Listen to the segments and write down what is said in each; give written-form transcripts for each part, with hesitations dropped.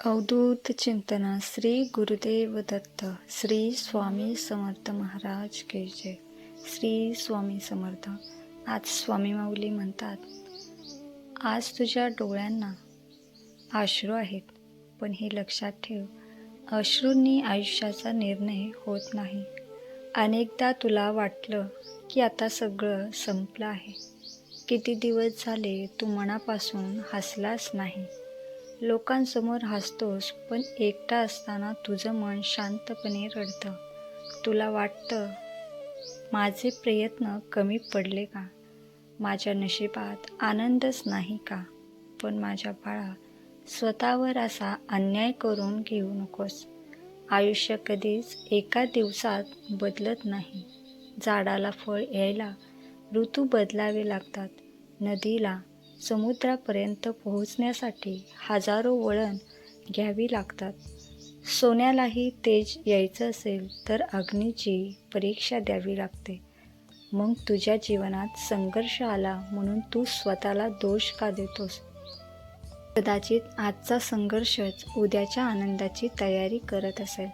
अवधूत चिंतना श्री गुरुदेव दत्त श्री स्वामी समर्थ महाराज की जय. श्री स्वामी समर्थ. आज स्वामी माऊली म्हणतात, आज तुझ्या डोळ्यांना अश्रू आहेत, पण हे लक्षात ठेव, अश्रूंनी आयुष्याचा निर्णय होत नाही. अनेकदा तुला वाटलं की आता सगळं संपलं आहे. किती दिवस झाले तू मनापासून हसलाच नाही. लोकांसमोर हसतोस, पण एकटा असताना तुझं मन शांतपणे रडतं. तुला वाटतं, माझे प्रयत्न कमी पडले का? माझ्या नशिबात आनंदच नाही का? पण माझ्या बाळा, स्वतःवर असा अन्याय करून घेऊ नकोस. आयुष्य कधीच एका दिवसात बदलत नाही. झाडाला फळ यायला ऋतू बदलावे लागतात. नदीला समुद्रापर्यंत पोहोचण्यासाठी हजारो वळण घ्यावी लागतात. सोन्यालाही तेज यायचं असेल तर अग्नीची परीक्षा द्यावी लागते. मग तुझ्या जीवनात संघर्ष आला म्हणून तू स्वतःला दोष का देतोस? कदाचित आजचा संघर्षच उद्याच्या आनंदाची तयारी करत असेल.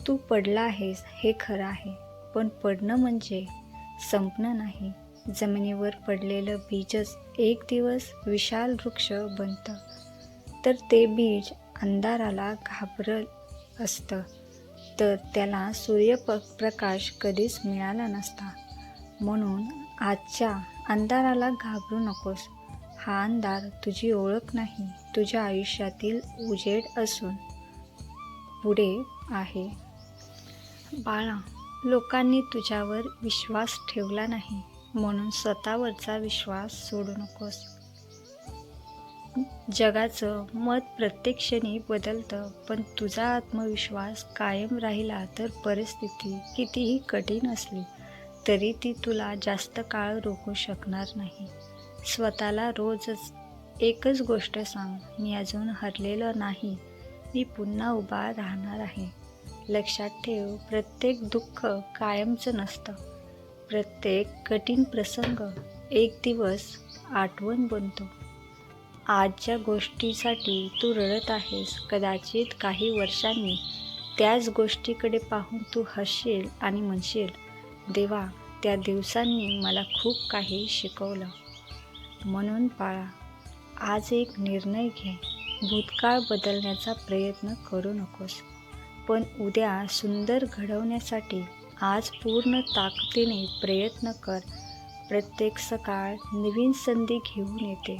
तू पडला आहेस हे खरं आहे, पण पडणं म्हणजे संपणं नाही. जमिनीवर पडलेलं बीजच एक दिवस विशाल वृक्ष बनतं. तर ते बीज अंधाराला घाबरत असतं, तर त्याला सूर्यप्रकाश कधीच मिळाला नसता. म्हणून आजच्या अंधाराला घाबरू नकोस. हा अंधार तुझी ओळख नाही, तुझ्या आयुष्यातील उजेड असून पुढे आहे. बाळा, लोकांनी तुझ्यावर विश्वास ठेवला नाही म्हणून स्वतःवरचा विश्वास सोडू नकोस. जगाचं मत प्रत्येक क्षणी बदलतं, पण तुझा आत्मविश्वास कायम राहिला तर परिस्थिती कितीही कठीण असली तरी ती तुला जास्त काळ रोखू शकणार नाही. स्वतःला रोजच एकच गोष्ट सांग, मी अजून हरलेलो नाही, मी पुन्हा उभा राहणार आहे. लक्षात ठेव, प्रत्येक दुःख कायमचं नसतं. प्रत्येक कठीण प्रसंग एक दिवस आठवण बनतो. आज ज्या गोष्टीसाठी तू रडत आहेस, कदाचित काही वर्षांनी त्याच गोष्टीकडे पाहून तू हसशील आणि म्हणशील, देवा, त्या दिवसांनी मला खूप काही शिकवलं. म्हणून बाळा, आज एक निर्णय घे. भूतकाळ बदलण्याचा प्रयत्न करू नकोस, पण उद्या सुंदर घडवण्यासाठी आज पूर्ण ताकदीने प्रयत्न कर. प्रत्येक सकाळ नवीन संधी घेऊन येते.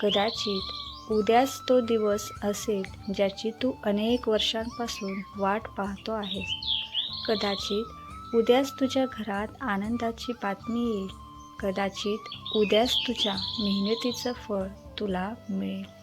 कदाचित उद्याच तो दिवस असेल ज्याची तू अनेक वर्षांपासून वाट पाहतो आहेस. कदाचित उद्याच तुझ्या घरात आनंदाची बातमी येईल. कदाचित उद्याच तुझ्या मेहनतीचं फळ तुला मिळेल.